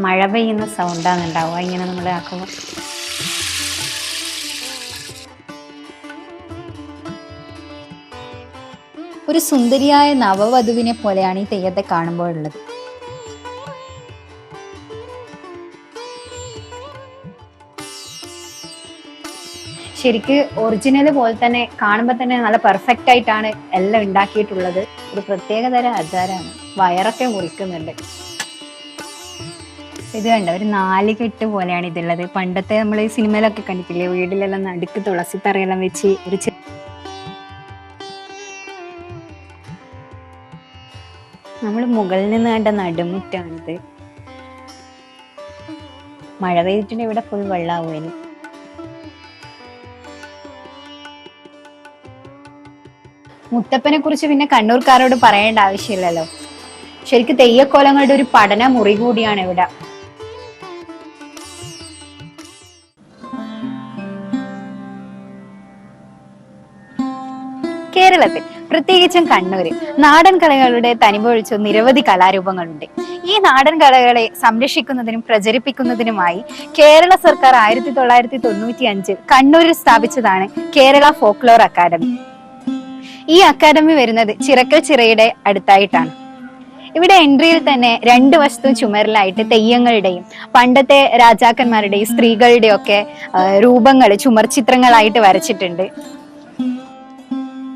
മഴ പെയ്യുന്ന സൗണ്ടാണ് ഉണ്ടാവുക ഇങ്ങനെ നമ്മൾ ആക്കുമ്പോൾ. ഒരു സുന്ദരിയായ നവവധുവിനെ പോലെയാണ് ഈ തെയ്യത്തെ കാണുമ്പോഴുള്ളത്. ശരിക്ക് ഒറിജിനൽ പോലെ തന്നെ കാണുമ്പോൾ തന്നെ നല്ല പെർഫെക്റ്റ് ആയിട്ടാണ് എല്ലാം ഉണ്ടാക്കിയിട്ടുള്ളത്. ഒരു പ്രത്യേകതരം ആചാരമാണ്. വയറൊക്കെ മുറിക്കുന്നുണ്ട്. ഇത് കണ്ട ഒരു നാലുകെട്ട് പോലെയാണ് ഇതുള്ളത്. പണ്ടത്തെ നമ്മൾ സിനിമയിലൊക്കെ കണ്ടിട്ടില്ലേ, വീട്ടിലെല്ലാം നടുക്ക് തുളസിത്തറയെല്ലാം വെച്ച് ഒരു നമ്മൾ മുകളിൽ നിന്ന് കണ്ട നടുമുറ്റാണിത്. മഴ പെയ്തിട്ടുണ്ടെങ്കിൽ ഇവിടെ ഫുൾ വെള്ളമാവുമല്ലോ. മുത്തപ്പനെ കുറിച്ച് പിന്നെ കണ്ണൂർക്കാരോട് പറയേണ്ട ആവശ്യമില്ലല്ലോ. ശരിക്കും തെയ്യക്കോലങ്ങളുടെ ഒരു പഠന മുറി കൂടിയാണ് ഇവിടെ. കേരളത്തിൽ പ്രത്യേകിച്ചും കണ്ണൂര് നാടൻ കലകളുടെ തനിമൊഴിച്ച നിരവധി കലാരൂപങ്ങളുണ്ട്. ഈ നാടൻ കലകളെ സംരക്ഷിക്കുന്നതിനും പ്രചരിപ്പിക്കുന്നതിനുമായി കേരള സർക്കാർ 1995 കണ്ണൂരിൽ സ്ഥാപിച്ചതാണ് കേരള ഫോക്ലോർ അക്കാദമി. ഈ അക്കാദമി വരുന്നത് ചിറക്കൽ ചിറയുടെ അടുത്തായിട്ടാണ്. ഇവിടെ എൻട്രിയിൽ തന്നെ 2 വശത്തും ചുമരിലായിട്ട് തെയ്യങ്ങളുടെയും പണ്ടത്തെ രാജാക്കന്മാരുടെയും സ്ത്രീകളുടെയും ഒക്കെ രൂപങ്ങൾ ചുമർ ചിത്രങ്ങളായിട്ട് വരച്ചിട്ടുണ്ട്.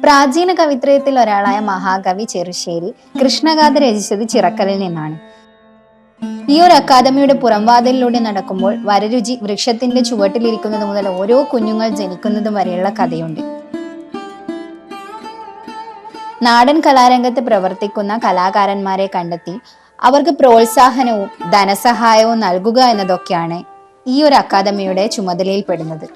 പ്രാചീന കവിത്രയത്തിൽ ഒരാളായ മഹാകവി ചെറുശ്ശേരി കൃഷ്ണഗാഥ രചിച്ചത് ചിറക്കലിൽ നിന്നാണ്. ഈ ഒരു അക്കാദമിയുടെ പുറംവാതിലിലൂടെ നടക്കുമ്പോൾ വരരുചി വൃക്ഷത്തിന്റെ ചുവട്ടിലിരിക്കുന്നത് മുതൽ ഓരോ കുഞ്ഞുങ്ങൾ ജനിക്കുന്നതും വരെയുള്ള കഥയുണ്ട്. നാടൻ കലാരംഗത്ത് പ്രവർത്തിക്കുന്ന കലാകാരന്മാരെ കണ്ടെത്തി അവർക്ക് പ്രോത്സാഹനവും ധനസഹായവും നൽകുക എന്നതൊക്കെയാണ് ഈ ഒരു അക്കാദമിയുടെ ചുമതലയിൽ പെടുന്നത്.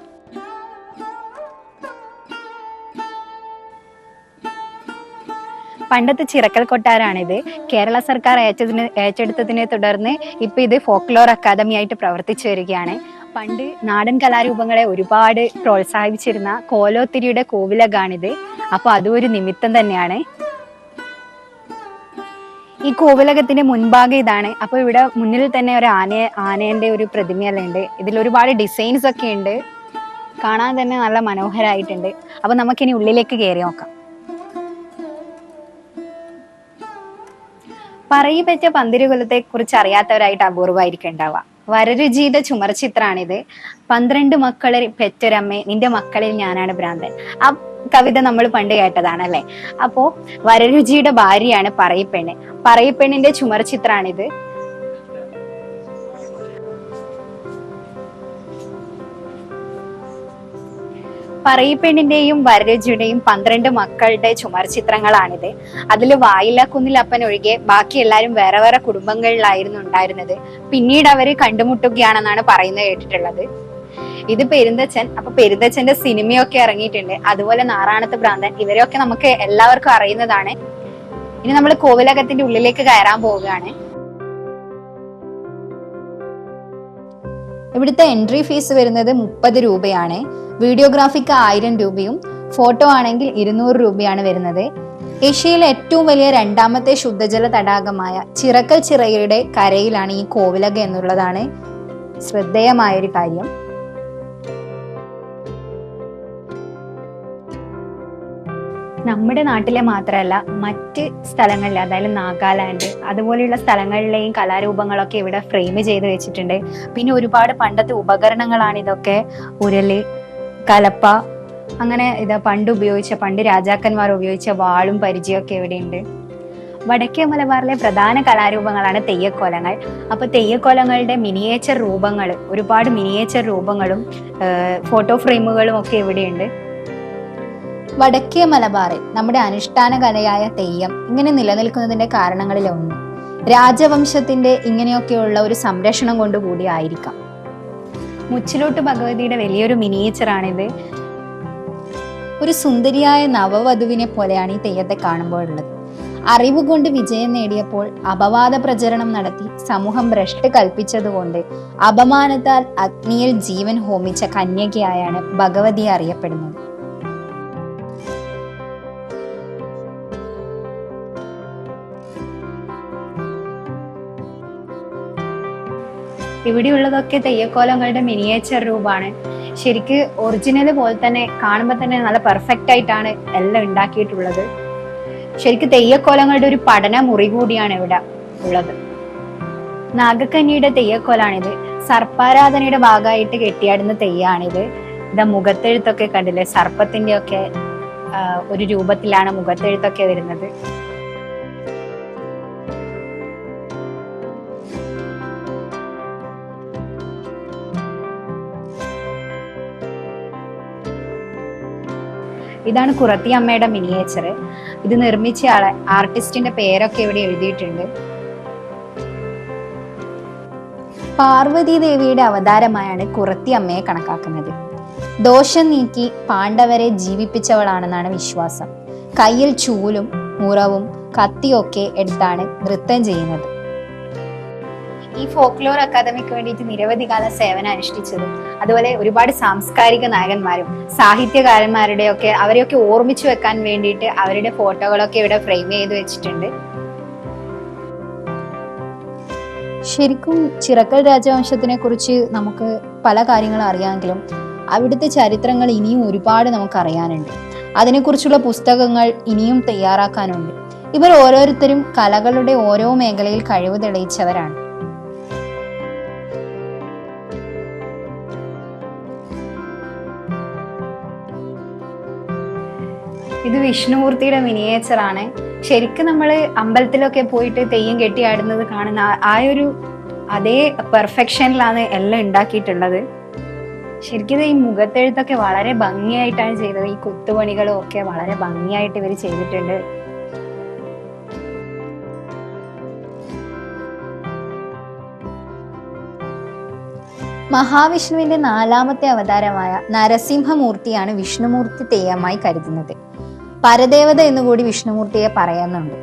പണ്ടത്തെ ചിറക്കൽ കൊട്ടാരാണിത്. കേരള സർക്കാർ ഏറ്റെടുത്തതിനെ തുടർന്ന് ഇപ്പൊ ഇത് ഫോക്ലോർ അക്കാദമി ആയിട്ട് പ്രവർത്തിച്ചു വരികയാണ്. പണ്ട് നാടൻ കലാരൂപങ്ങളെ ഒരുപാട് പ്രോത്സാഹിപ്പിച്ചിരുന്ന കോലോത്തിരിയുടെ കോവിലകാണിത്. അപ്പൊ അതും ഒരു നിമിത്തം തന്നെയാണ്. ഈ കോവിലകത്തിന്റെ മുൻഭാഗം ഇതാണ്. അപ്പൊ ഇവിടെ മുന്നിൽ തന്നെ ഒരു ആനേന്റെ ഒരു പ്രതിമയെല്ലാം ഉണ്ട്. ഇതിൽ ഒരുപാട് ഡിസൈൻസ് ഒക്കെ ഉണ്ട്. കാണാൻ തന്നെ നല്ല മനോഹരമായിട്ടുണ്ട്. അപ്പൊ നമുക്കിനി ഉള്ളിലേക്ക് കയറി നോക്കാം. പറയിപ്പറ്റ പന്തിരുകുലത്തെ കുറിച്ച് അറിയാത്തവരായിട്ട് അപൂർവമായിരിക്കും ഉണ്ടാവുക. വരരുചിയുടെ ചുമർചിത്രാണിത്. 12 മക്കളെ പെറ്റൊരമ്മേ, നിന്റെ മക്കളിൽ ഞാനാണ് ഭ്രാന്തൻ. ആ കവിത നമ്മൾ പണ്ട് കേട്ടതാണല്ലേ. അപ്പോ വരരുചിയുടെ ഭാര്യയാണ് പറയിപ്പെണ്ണ്. പറയിപ്പെണ്ണിന്റെ ചുമർചിത്രാണിത്. പറയിപ്പെണ്ണിന്റെയും വരരുചിയുടെയും 12 മക്കളുടെ ചുമർ ചിത്രങ്ങളാണിത്. അതിൽ വായിലക്കുന്നിലപ്പൻ ഒഴികെ ബാക്കി എല്ലാവരും വേറെ വേറെ കുടുംബങ്ങളിലായിരുന്നു ഉണ്ടായിരുന്നത്. പിന്നീട് അവര് കണ്ടുമുട്ടുകയാണെന്നാണ് പറയുന്നത് കേട്ടിട്ടുള്ളത്. ഇത് പെരുന്തച്ചൻ. അപ്പൊ പെരുന്തച്ചന്റെ സിനിമയൊക്കെ ഇറങ്ങിയിട്ടുണ്ട്. അതുപോലെ നാറാണത്ത് ഭ്രാന്തൻ, ഇവരെയൊക്കെ നമുക്ക് എല്ലാവർക്കും അറിയുന്നതാണ്. ഇനി നമ്മൾ കോവിലകത്തിന്റെ ഉള്ളിലേക്ക് കയറാൻ പോവുകയാണ്. ഇവിടുത്തെ എൻട്രി ഫീസ് വരുന്നത് 30 രൂപയാണ്. വീഡിയോഗ്രാഫിക്ക് 1000 രൂപയും ഫോട്ടോ ആണെങ്കിൽ 200 രൂപയാണ് വരുന്നത്. ഏഷ്യയിലെ ഏറ്റവും വലിയ 2ാമത്തെ ശുദ്ധജല തടാകമായ ചിറക്കൽ ചിറയുടെ കരയിലാണ് ഈ കോവിലക എന്നുള്ളതാണ് ശ്രദ്ധേയമായൊരു കാര്യം. നമ്മുടെ നാട്ടിലെ മാത്രമല്ല മറ്റ് സ്ഥലങ്ങളിൽ, അതായത് നാഗാലാൻഡ് അതുപോലെയുള്ള സ്ഥലങ്ങളിലെയും കലാരൂപങ്ങളൊക്കെ ഇവിടെ ഫ്രെയിം ചെയ്ത് വെച്ചിട്ടുണ്ട്. പിന്നെ ഒരുപാട് പണ്ടത്തെ ഉപകരണങ്ങളാണ് ഇതൊക്കെ. ഉരല്, കലപ്പ, അങ്ങനെ പണ്ട് രാജാക്കന്മാർ ഉപയോഗിച്ച വാളും പരിചയമൊക്കെ ഇവിടെയുണ്ട്. വടക്കേ മലബാറിലെ പ്രധാന കലാരൂപങ്ങളാണ് തെയ്യക്കോലങ്ങൾ. അപ്പൊ തെയ്യക്കോലങ്ങളുടെ മിനിയേച്ചർ രൂപങ്ങൾ, ഒരുപാട് മിനിയേച്ചർ രൂപങ്ങളും ഫോട്ടോ ഫ്രെയിമുകളും ഒക്കെ ഇവിടെയുണ്ട്. വടക്കേ മലബാറിൽ നമ്മുടെ അനുഷ്ഠാന കലയായ തെയ്യം ഇങ്ങനെ നിലനിൽക്കുന്നതിന്റെ കാരണങ്ങളിൽ ഒന്ന് രാജവംശത്തിന്റെ ഇങ്ങനെയൊക്കെയുള്ള ഒരു സംരക്ഷണം കൊണ്ടുകൂടി ആയിരിക്കാം. മുച്ചിലോട്ട് ഭഗവതിയുടെ വലിയൊരു മിനിയേച്ചറാണിത്. ഒരു സുന്ദരിയായ നവവധുവിനെ പോലെയാണ് ഈ തെയ്യത്തെ കാണുമ്പോഴുള്ളത്. അറിവ് കൊണ്ട് വിജയം നേടിയപ്പോൾ അപവാദ പ്രചരണം നടത്തി സമൂഹം ഭ്രഷ്ട് കൽപ്പിച്ചതുകൊണ്ട് അപമാനത്താൽ അഗ്നിയിൽ ജീവൻ ഹോമിച്ച കന്യകയായാണ് ഭഗവതി അറിയപ്പെടുന്നത്. ഇവിടെയുള്ളതൊക്കെ തെയ്യക്കോലങ്ങളുടെ മിനിയേച്ചർ രൂപമാണ്. ശരിക്ക് ഒറിജിനൽ പോലെ തന്നെ കാണുമ്പോൾ തന്നെ നല്ല പെർഫെക്റ്റ് ആയിട്ടാണ് എല്ലാം ഉണ്ടാക്കിയിട്ടുള്ളത്. ശരിക്കും തെയ്യക്കോലങ്ങളുടെ ഒരു പഠന മുറി കൂടിയാണ് ഇവിടെ ഉള്ളത്. നാഗക്കന്നിയുടെ തെയ്യക്കോലാണിത്. സർപ്പാരാധനയുടെ ഭാഗമായിട്ട് കെട്ടിയാടുന്ന തെയ്യാണിത്. ഇതാ മുഖത്തെഴുത്തൊക്കെ കണ്ടില്ലേ, സർപ്പത്തിന്റെ ഒക്കെ ഒരു രൂപത്തിലാണ് മുഖത്തെഴുത്തൊക്കെ വരുന്നത്. ഇതാണ് കുറത്തി അമ്മയുടെ മിനിയേച്ചർ. ഇത് നിർമ്മിച്ച ആർട്ടിസ്റ്റിന്റെ പേരൊക്കെ ഇവിടെ എഴുതിയിട്ടുണ്ട്. പാർവതി ദേവിയുടെ അവതാരമായാണ് കുറത്തി അമ്മയെ കണക്കാക്കുന്നത്. ദോഷം നീക്കി പാണ്ഡവരെ ജീവിപ്പിച്ചവളാണെന്നാണ് വിശ്വാസം. കയ്യിൽ ചൂലും മുറവും കത്തിയൊക്കെ എടുത്താണ് നൃത്തം ചെയ്യുന്നത്. ഈ ഫോക്ലോർ അക്കാദമിക്ക് വേണ്ടിയിട്ട് നിരവധി കാലം സേവനം അനുഷ്ഠിച്ചതും അതുപോലെ ഒരുപാട് സാംസ്കാരിക നായകന്മാരും സാഹിത്യകാരന്മാരുടെയൊക്കെ അവരെയൊക്കെ ഓർമ്മിച്ചു വെക്കാൻ വേണ്ടിയിട്ട് അവരുടെ ഫോട്ടോകളൊക്കെ ഇവിടെ ഫ്രെയിം ചെയ്ത് വെച്ചിട്ടുണ്ട്. ശരിക്കും ചിറക്കൽ രാജവംശത്തിനെ കുറിച്ച് നമുക്ക് പല കാര്യങ്ങളും അറിയാമെങ്കിലും അവിടുത്തെ ചരിത്രങ്ങൾ ഇനിയും ഒരുപാട് നമുക്ക് അറിയാനുണ്ട്. അതിനെക്കുറിച്ചുള്ള പുസ്തകങ്ങൾ ഇനിയും തയ്യാറാക്കാനുണ്ട്. ഇവർ ഓരോരുത്തരും കലകളുടെ ഓരോ മേഖലയിൽ കഴിവ് തെളിയിച്ചവരാണ്. ഇത് വിഷ്ണുമൂർത്തിയുടെ മിനിയേച്ചർ ആണ്. ശരിക്കും നമ്മൾ അമ്പലത്തിലൊക്കെ പോയിട്ട് തെയ്യം കെട്ടിയാടുന്നത് കാണുന്ന ആ ഒരു അതേ പെർഫെക്ഷനിലാണ് എല്ലാം ഉണ്ടാക്കിയിട്ടുള്ളത്. ശരിക്കും ഈ മുഖത്തെഴുത്തൊക്കെ വളരെ ഭംഗിയായിട്ടാണ് ചെയ്തത്. ഈ കുത്തുപണികളും ഒക്കെ വളരെ ഭംഗിയായിട്ട് ഇവർ ചെയ്തിട്ടുണ്ട്. മഹാവിഷ്ണുവിന്റെ 4ാമത്തെ അവതാരമായ നരസിംഹമൂർത്തിയാണ് വിഷ്ണുമൂർത്തി തെയ്യമായി കരുതുന്നത്. പരദേവത എന്നുകൂടി വിഷ്ണുമൂർത്തിയെ പറയുന്നുണ്ട്.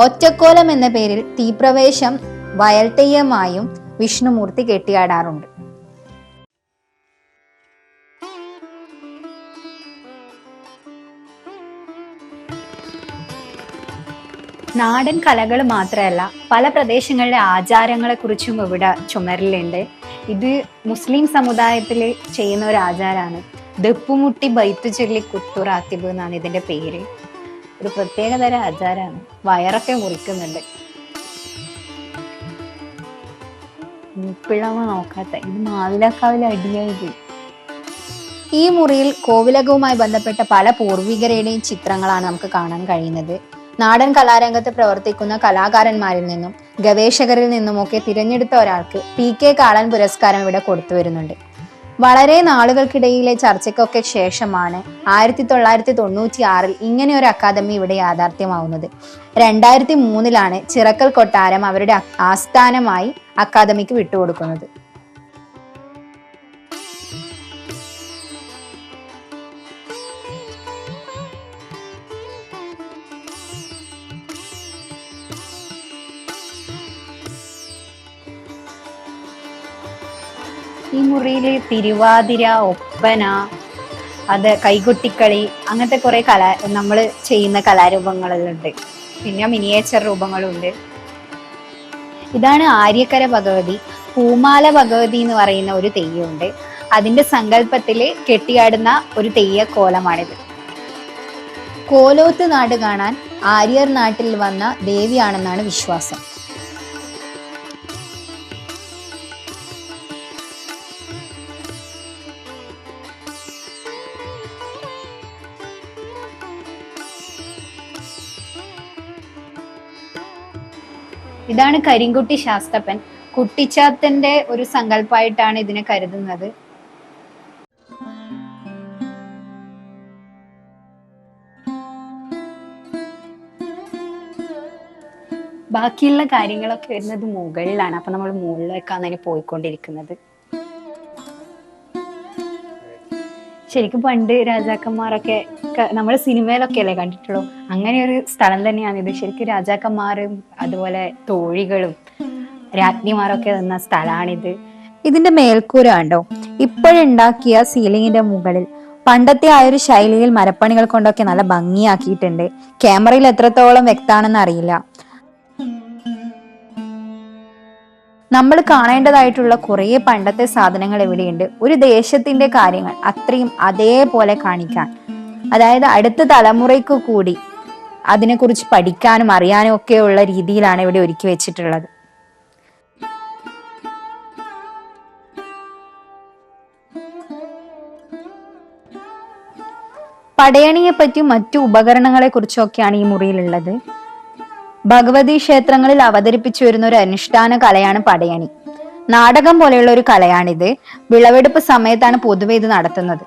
ഒറ്റക്കോലം എന്ന പേരിൽ തീപ്രവേശം വയൽ തെയ്യമായും വിഷ്ണുമൂർത്തി കെട്ടിയാടാറുണ്ട്. നാടൻ കലകൾ മാത്രമല്ല പല പ്രദേശങ്ങളിലെ ആചാരങ്ങളെ കുറിച്ചും ഇവിടെ ചുമരിലുണ്ട്. ഇത് മുസ്ലിം സമുദായത്തിൽ ചെയ്യുന്ന ഒരു ആചാരമാണ്. ദപ്പുമുട്ടി ബൈത്തു ചൊല്ലി കുത്തുറാത്തിബ് എന്നാണ് ഇതിന്റെ പേര്. ഒരു പ്രത്യേകതര ആചാരമാണ്. വയറൊക്കെ മുറിക്കുന്നുണ്ട്. പിഴമ നോക്കാത്ത ഇത് മാവിലക്കാവിലെ അടിയായി. ഈ മുറിയിൽ കോവിലകവുമായി ബന്ധപ്പെട്ട പല പൂർവികരുടെയും ചിത്രങ്ങളാണ് നമുക്ക് കാണാൻ കഴിയുന്നത്. നാടൻ കലാരംഗത്ത് പ്രവർത്തിക്കുന്ന കലാകാരന്മാരിൽ നിന്നും ഗവേഷകരിൽ നിന്നുമൊക്കെ തിരഞ്ഞെടുത്ത ഒരാൾക്ക് PK കാളൻ പുരസ്കാരം ഇവിടെ കൊടുത്തു വരുന്നുണ്ട്. വളരെ നാളുകൾക്കിടയിലെ ചർച്ചയ്ക്കൊക്കെ ശേഷമാണ് 1996 ഇങ്ങനെ ഒരു അക്കാദമി ഇവിടെ യാഥാർത്ഥ്യമാവുന്നത്. 2003 ചിറക്കൽ കൊട്ടാരം അവരുടെ ആസ്ഥാനമായി അക്കാദമിക്ക് വിട്ടുകൊടുക്കുന്നത്. ഈ മുറിയില് തിരുവാതിര, ഒപ്പന, അത് കൈകൊട്ടിക്കളി, അങ്ങനത്തെ കുറെ നമ്മൾ ചെയ്യുന്ന കലാരൂപങ്ങളുണ്ട്. പിന്നെ മിനിയേച്ചർ രൂപങ്ങളുണ്ട്. ഇതാണ് ആര്യക്കര ഭഗവതി. പൂമാല ഭഗവതി എന്ന് പറയുന്ന ഒരു തെയ്യമുണ്ട്. അതിന്റെ സങ്കല്പത്തില് കെട്ടിയാടുന്ന ഒരു തെയ്യക്കോലമാണിത്. കോലോത്ത് നാട് കാണാൻ ആര്യർ നാട്ടിൽ വന്ന ദേവിയാണെന്നാണ് വിശ്വാസം. ഇതാണ് കരിങ്കുട്ടി ശാസ്തപ്പൻ. കുട്ടിച്ചാത്തന്റെ ഒരു സങ്കല്പമായിട്ടാണ് ഇതിനെ കരുതുന്നത്. ബാക്കിയുള്ള കാര്യങ്ങളൊക്കെ വരുന്നത് മുകളിലാണ്. അപ്പൊ നമ്മൾ മുകളിലേക്കാണ് അതിന് പോയിക്കൊണ്ടിരിക്കുന്നത്. ശരിക്കും പണ്ട് രാജാക്കന്മാരൊക്കെ നമ്മൾ സിനിമയിലൊക്കെ അല്ലേ കണ്ടിട്ടുള്ളൂ. അങ്ങനെ ഒരു സ്ഥലം തന്നെയാണ് ഇത്. ശരിക്കും രാജാക്കന്മാരും അതുപോലെ തോഴികളും രാജ്ഞിമാരൊക്കെ നിന്ന സ്ഥലമാണിത്. ഇതിന്റെ മേൽക്കൂര കണ്ടോ, ഇപ്പോഴുണ്ടാക്കിയ സീലിംഗിന്റെ മുകളിൽ പണ്ടത്തെ ആ ഒരു ശൈലിയിൽ മരപ്പണികൾ കൊണ്ടൊക്കെ നല്ല ഭംഗിയാക്കിയിട്ടുണ്ട്. ക്യാമറയിൽ എത്രത്തോളം വ്യക്തമാണെന്ന് അറിയില്ല. നമ്മൾ കാണേണ്ടതായിട്ടുള്ള കുറേ പണ്ടത്തെ സാധനങ്ങൾ ഇവിടെയുണ്ട്. ഒരു ദേശത്തിന്റെ കാര്യങ്ങൾ അത്രയും അതേപോലെ കാണിക്കാൻ, അതായത് അടുത്ത തലമുറയ്ക്ക് കൂടി അതിനെക്കുറിച്ച് പഠിക്കാനും അറിയാനും ഒക്കെയുള്ള രീതിയിലാണ് ഇവിടെ ഒരുക്കി വെച്ചിട്ടുള്ളത്. പടയണിയെ പറ്റി മറ്റു ഉപകരണങ്ങളെ കുറിച്ചൊക്കെയാണ് ഈ മുറിയിലുള്ളത്. ഭഗവതി ക്ഷേത്രങ്ങളിൽ അവതരിപ്പിച്ചു വരുന്ന ഒരു അനുഷ്ഠാന കലയാണ് പടയണി. നാടകം പോലെയുള്ള ഒരു കലയാണിത്. വിളവെടുപ്പ് സമയത്താണ് പൊതുവെ ഇത് നടത്തുന്നത്.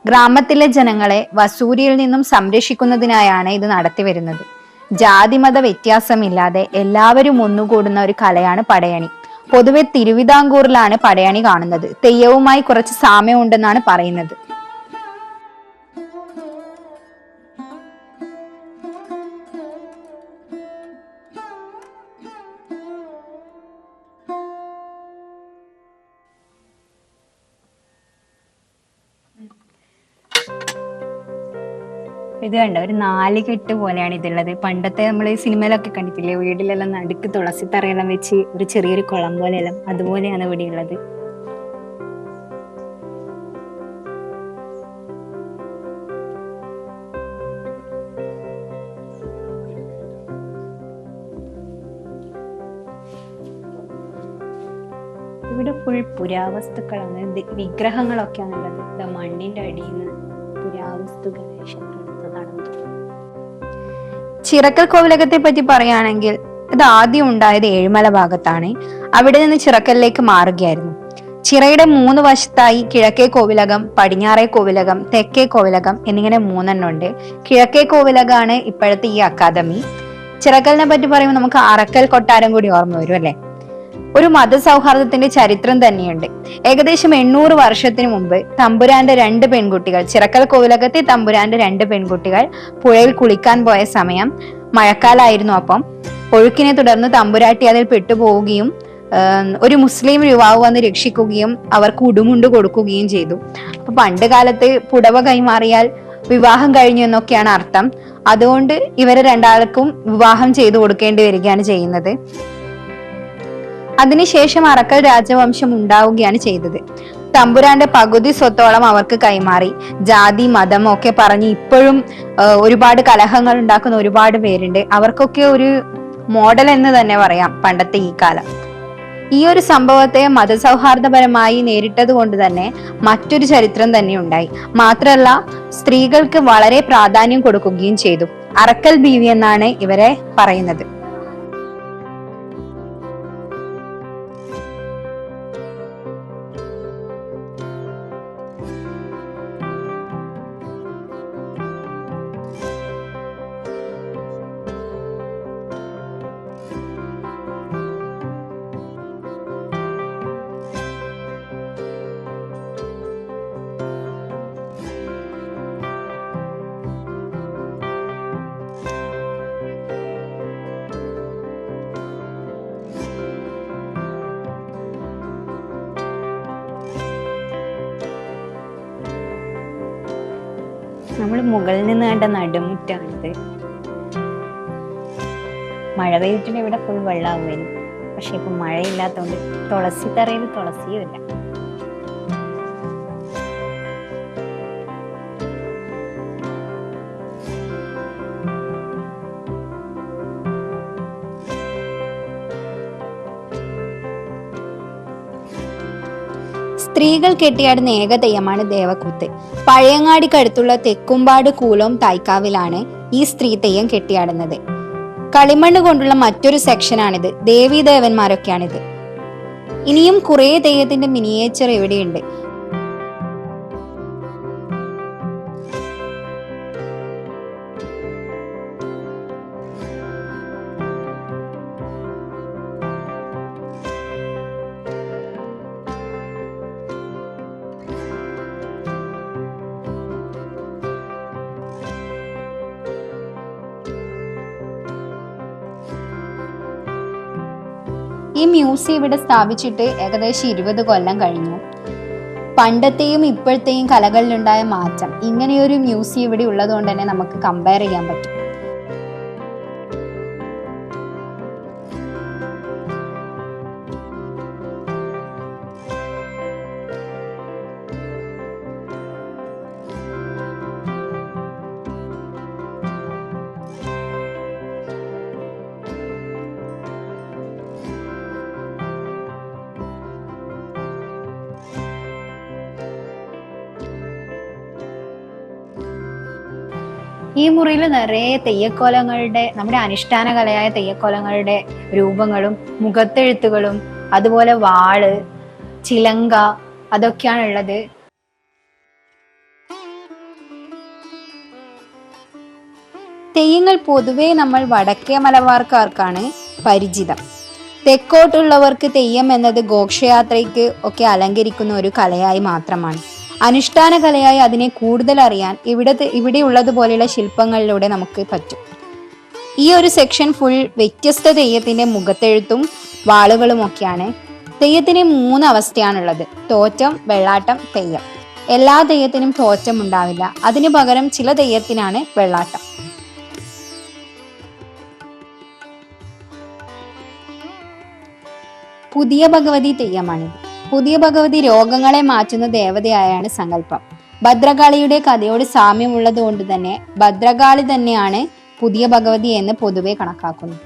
ഗ്രാമത്തിലെ ജനങ്ങളെ വസൂരിയിൽ നിന്നും സംരക്ഷിക്കുന്നതിനായാണ് ഇത് നടത്തി വരുന്നത്. ജാതിമത വ്യത്യാസമില്ലാതെ എല്ലാവരും ഒന്നുകൂടുന്ന ഒരു കലയാണ് പടയണി. പൊതുവെ തിരുവിതാംകൂറിലാണ് പടയണി കാണുന്നത്. തെയ്യവുമായി കുറച്ച് സാമ്യമുണ്ടെന്നാണ് പറയുന്നത്. ഇത് കണ്ട ഒരു നാലുകെട്ട് പോലെയാണ് ഇതുള്ളത്. പണ്ടത്തെ നമ്മൾ സിനിമയിലൊക്കെ കണ്ടിട്ടില്ലേ, വീട്ടിലെല്ലാം നടുക്ക് തുളസി തറയെല്ലാം വെച്ച് ഒരു ചെറിയൊരു കുളം പോലെയെല്ലാം, അതുപോലെയാണ് ഇവിടെ ഉള്ളത്. ഇവിടെ ഫുൾ പുരാവസ്തുക്കളാണ്, വിഗ്രഹങ്ങളൊക്കെയാണ് ഉള്ളത്. മണ്ണിന്റെ അടിയിൽ നിന്ന് പുരാവസ്തുക്കൾ ചിറക്കൽ കോവിലകത്തെ പറ്റി പറയുകയാണെങ്കിൽ ഇത് ആദ്യം ഉണ്ടായത് ഏഴുമല ഭാഗത്താണ്. അവിടെ നിന്ന് ചിറക്കലിലേക്ക് മാറുകയായിരുന്നു. ചിറയുടെ 3 വശത്തായി കിഴക്കേ കോവിലകം, പടിഞ്ഞാറേ കോവിലകം, തെക്കേ കോവിലകം എന്നിങ്ങനെ 3 ഉണ്ട്. കിഴക്കേ കോവിലകമാണ് ഇപ്പോഴത്തെ ഈ അക്കാദമി. ചിറക്കലിനെ പറ്റി പറയുമ്പോൾ നമുക്ക് അറക്കൽ കൊട്ടാരം കൂടി ഓർമ്മ വരും അല്ലെ. ഒരു മതസൗഹാർദ്ദത്തിന്റെ ചരിത്രം തന്നെയുണ്ട്. ഏകദേശം 800 വർഷത്തിന് മുമ്പ് തമ്പുരാന്റെ 2 പെൺകുട്ടികൾ, ചിറക്കൽ കോവിലകത്തെ തമ്പുരാന്റെ 2 പെൺകുട്ടികൾ പുഴയിൽ കുളിക്കാൻ പോയ സമയം മഴക്കാലായിരുന്നു. അപ്പം ഒഴുക്കിനെ തുടർന്ന് തമ്പുരാട്ടി അതിൽ പെട്ടുപോവുകയും ഒരു മുസ്ലിം യുവാവ് വന്ന് രക്ഷിക്കുകയും അവർക്ക് ഉടുമുണ്ട് കൊടുക്കുകയും ചെയ്തു. അപ്പൊ പണ്ട് കാലത്ത് പുടവ കൈമാറിയാൽ വിവാഹം കഴിഞ്ഞു എന്നൊക്കെയാണ് അർത്ഥം. അതുകൊണ്ട് ഇവരെ രണ്ടാൾക്കും വിവാഹം ചെയ്തു കൊടുക്കേണ്ടി വരികയാണ് ചെയ്യുന്നത്. അതിനുശേഷം അറക്കൽ രാജവംശം ഉണ്ടാവുകയാണ് ചെയ്തത്. തമ്പുരാന്റെ പകുതി സ്വത്തോളം അവർക്ക് കൈമാറി. ജാതി മതം ഒക്കെ പറഞ്ഞ് ഇപ്പോഴും ഒരുപാട് കലഹങ്ങൾ ഉണ്ടാക്കുന്ന ഒരുപാട് പേരുണ്ട്. അവർക്കൊക്കെ ഒരു മോഡൽ എന്ന് തന്നെ പറയാം പണ്ടത്തെ ഈ കാലം. ഈ ഒരു സംഭവത്തെ മതസൗഹാർദ്ദപരമായി നേരിട്ടത് കൊണ്ട് തന്നെ മറ്റൊരു ചരിത്രം തന്നെ ഉണ്ടായി. മാത്രമല്ല സ്ത്രീകൾക്ക് വളരെ പ്രാധാന്യം കൊടുക്കുകയും ചെയ്തു. അറക്കൽ ബീവി എന്നാണ് ഇവരെ പറയുന്നത്. നമ്മൾ മുകളിൽ നിന്ന് കണ്ട നടുമുറ്റാണിത്. മഴ പെയ്തിട്ട് ഇവിടെ ഫുൾ വെള്ളമാവുമായിരുന്നു. പക്ഷെ ഇപ്പൊ മഴയില്ലാത്തോണ്ട് തുളസി തറയിൽ തുളസിയും ഇല്ല. സ്ത്രീകൾ കെട്ടിയാടുന്ന ഏക തെയ്യമാണ് ദേവക്കൂത്ത്. പഴയങ്ങാടിക്കടുത്തുള്ള തെക്കുംപാട് കൂലോം തായ്ക്കാവിലാണ് ഈ സ്ത്രീ തെയ്യം കെട്ടിയാടുന്നത്. കളിമണ്ണ് കൊണ്ടുള്ള മറ്റൊരു സെക്ഷനാണിത്. ദേവീദേവന്മാരൊക്കെയാണിത്. ഇനിയും കുറെ തെയ്യത്തിന്റെ മിനിയേച്ചർ ഇവിടെയുണ്ട്. ഈ മ്യൂസിയം ഇവിടെ സ്ഥാപിച്ചിട്ട് ഏകദേശം 20 കൊല്ലം കഴിഞ്ഞു. പണ്ടത്തെയും ഇപ്പോഴത്തെയും കലകളിലുണ്ടായ മാറ്റം, ഇങ്ങനെയൊരു മ്യൂസിയം ഇവിടെ ഉള്ളതുകൊണ്ട് തന്നെ നമുക്ക് കമ്പയർ ചെയ്യാൻ പറ്റും. ഈ മുറിയിൽ നിറയെ തെയ്യക്കോലങ്ങളുടെ, നമ്മുടെ അനുഷ്ഠാന കലയായ തെയ്യക്കോലങ്ങളുടെ രൂപങ്ങളും മുഖത്തെഴുത്തുകളും അതുപോലെ വാള്, ചിലങ്ക, അതൊക്കെയാണ് ഉള്ളത്. തെയ്യങ്ങൾ പൊതുവെ നമ്മൾ വടക്കേ മലബാർക്കാർക്കാണ് പരിചിതം. തെക്കോട്ടുള്ളവർക്ക് തെയ്യം എന്നത് ഘോഷയാത്രയ്ക്ക് ഒക്കെ അലങ്കരിക്കുന്ന ഒരു കലയായി മാത്രമാണ്. അനുഷ്ഠാന കലയായി അതിനെ കൂടുതൽ അറിയാൻ ഇവിടെയുള്ളതുപോലെയുള്ള ശില്പങ്ങളിലൂടെ നമുക്ക് പറ്റും. ഈ ഒരു സെക്ഷൻ ഫുൾ വ്യത്യസ്ത തെയ്യത്തിന്റെ മുഖത്തെഴുത്തും വാളുകളും ഒക്കെയാണ്. തെയ്യത്തിന് 3 അവസ്ഥയാണുള്ളത്: തോറ്റം, വെള്ളാട്ടം, തെയ്യം. എല്ലാ തെയ്യത്തിനും തോറ്റം ഉണ്ടാവില്ല, അതിനു പകരം ചില തെയ്യത്തിനാണ് വെള്ളാട്ടം. പുതിയ ഭഗവതി തെയ്യമാണിത്. പുതിയ ഭഗവതി രോഗങ്ങളെ മാറ്റുന്ന ദേവതയായാണ് സങ്കല്പം. ഭദ്രകാളിയുടെ കഥയോട് സാമ്യമുള്ളത് കൊണ്ട് തന്നെ ഭദ്രകാളി തന്നെയാണ് പുതിയ ഭഗവതി എന്ന് പൊതുവെ കണക്കാക്കുന്നു.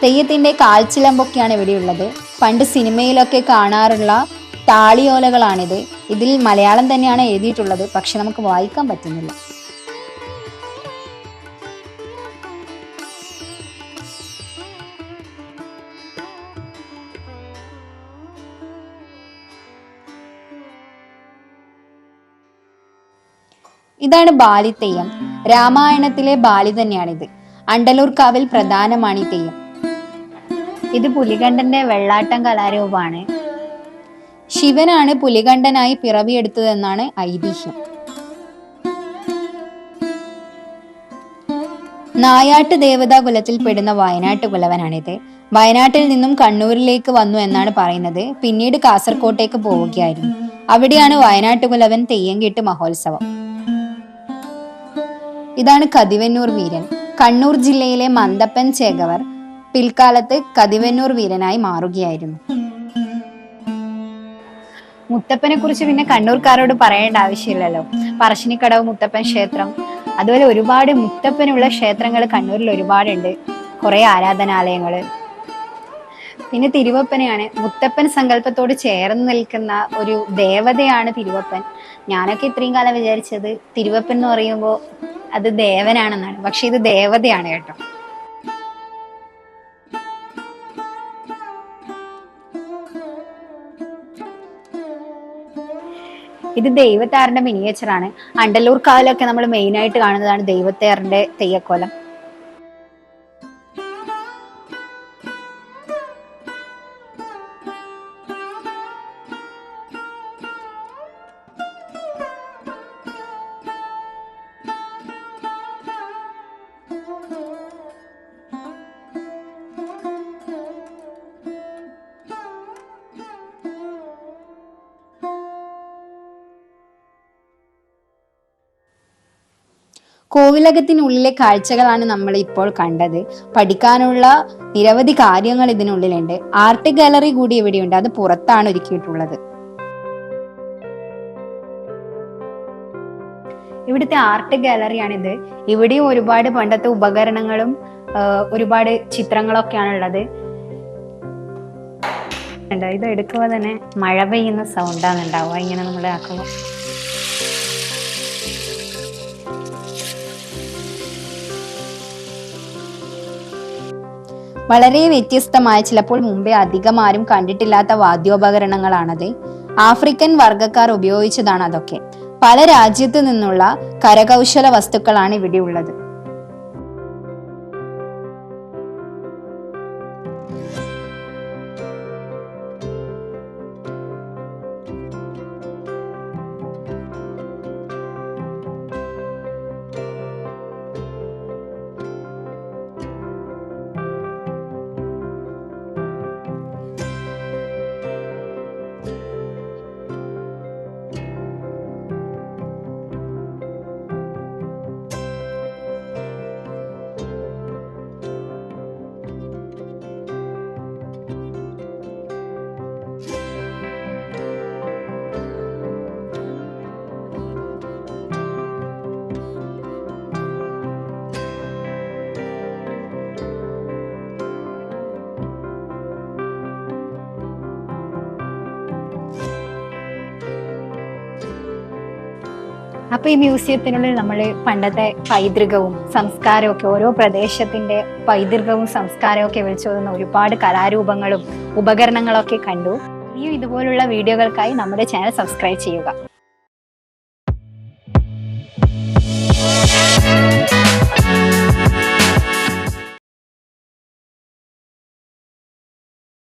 തെയ്യത്തിന്റെ കാൽച്ചിലമ്പൊക്കെയാണ് ഇവിടെയുള്ളത്. പണ്ട് സിനിമയിലൊക്കെ കാണാറുള്ള താളിയോലകളാണിത്. ഇതിൽ മലയാളം തന്നെയാണ് എഴുതിയിട്ടുള്ളത്, പക്ഷെ നമുക്ക് വായിക്കാൻ പറ്റുന്നില്ല. ഇതാണ് ബാലിതെയ്യം. രാമായണത്തിലെ ബാലി തന്നെയാണിത്. അണ്ടലൂർക്കാവിൽ പ്രധാനമാണ് ഈ തെയ്യം. ഇത് പുലികണ്ഠന്റെ വെള്ളാട്ടം കലാരൂപമാണ്. ശിവനാണ് പുലികണ്ഠനായി പിറവിയെടുത്തതെന്നാണ് ഐതിഹ്യം. നായാട്ട് ദേവതാ കുലത്തിൽ പെടുന്ന വയനാട്ട് കുലവനാണിത്. വയനാട്ടിൽ നിന്നും കണ്ണൂരിലേക്ക് വന്നു എന്നാണ് പറയുന്നത്. പിന്നീട് കാസർകോട്ടേക്ക് പോവുകയായിരുന്നു. അവിടെയാണ് വയനാട്ടുകുലവൻ തെയ്യം കെട്ട് മഹോത്സവം. ഇതാണ് കതിവന്നൂർ വീരൻ. കണ്ണൂർ ജില്ലയിലെ മന്തപ്പൻ ചേകവർ പിൽക്കാലത്ത് കതിവന്നൂർ വീരനായി മാറുകയായിരുന്നു. മുത്തപ്പനെ കുറിച്ച് പിന്നെ കണ്ണൂർക്കാരോട് പറയേണ്ട ആവശ്യമില്ലല്ലോ. പറശ്ശിനിക്കടവ് മുത്തപ്പൻ ക്ഷേത്രം, അതുപോലെ ഒരുപാട് മുത്തപ്പനുള്ള ക്ഷേത്രങ്ങൾ കണ്ണൂരിൽ ഒരുപാടുണ്ട്. കുറെ ആരാധനാലയങ്ങള്. പിന്നെ തിരുവപ്പനെയാണ്. മുത്തപ്പൻ സങ്കല്പത്തോട് ചേർന്ന് നിൽക്കുന്ന ഒരു ദേവതയാണ് തിരുവപ്പൻ. ഞാനൊക്കെ ഇത്രയും കാലം വിചാരിച്ചത് തിരുവപ്പൻ എന്ന് പറയുമ്പോൾ അത് ദേവനാണെന്നാണ്, പക്ഷെ ഇത് ദേവതയാണ് കേട്ടോ. ഇത് ദൈവത്താറിന്റെ മിനിയേച്ചറാണ്. അണ്ടലൂർ കാവിലൊക്കെ നമ്മൾ മെയിൻ ആയിട്ട് കാണുന്നതാണ് ദൈവത്താറിന്റെ തെയ്യക്കോലം. കോവിലകത്തിനുള്ളിലെ കാഴ്ചകളാണ് നമ്മൾ ഇപ്പോൾ കണ്ടത്. പഠിക്കാനുള്ള നിരവധി കാര്യങ്ങൾ ഇതിനുള്ളിലുണ്ട്. ആർട്ട് ഗാലറി കൂടി ഇവിടെയുണ്ട്. അത് പുറത്താണ് ഒരുക്കിയിട്ടുള്ളത്. ഇവിടുത്തെ ആർട്ട് ഗാലറിയാണിത്. ഇവിടെയും ഒരുപാട് പണ്ടത്തെ ഉപകരണങ്ങളും ഒരുപാട് ചിത്രങ്ങളൊക്കെയാണ് ഉള്ളത്. ഇത് എടുക്കുമ്പോൾ തന്നെ മഴ പെയ്യുന്ന സൗണ്ടാണ് ഉണ്ടാവുക ഇങ്ങനെ നമ്മൾ ആക്കുമ്പോൾ. വളരെ വ്യത്യസ്തമായ, ചിലപ്പോൾ മുമ്പേ അധികം ആരും കണ്ടിട്ടില്ലാത്ത വാദ്യോപകരണങ്ങളാണത്. ആഫ്രിക്കൻ വർഗക്കാർ ഉപയോഗിച്ചതാണ് അതൊക്കെ. പല രാജ്യത്തു നിന്നുള്ള കരകൗശല വസ്തുക്കളാണ് ഇവിടെ ഉള്ളത്. അപ്പൊ ഈ മ്യൂസിയത്തിനുള്ളിൽ നമ്മൾ പണ്ടത്തെ പൈതൃകവും സംസ്കാരവും ഒക്കെ, ഓരോ പ്രദേശത്തിന്റെ പൈതൃകവും സംസ്കാരവും ഒക്കെ വിളിച്ചോതുന്ന ഒരുപാട് കലാരൂപങ്ങളും ഉപകരണങ്ങളൊക്കെ കണ്ടു. ഇനിയും ഇതുപോലുള്ള വീഡിയോകൾക്കായി നമ്മുടെ ചാനൽ സബ്സ്ക്രൈബ് ചെയ്യുക.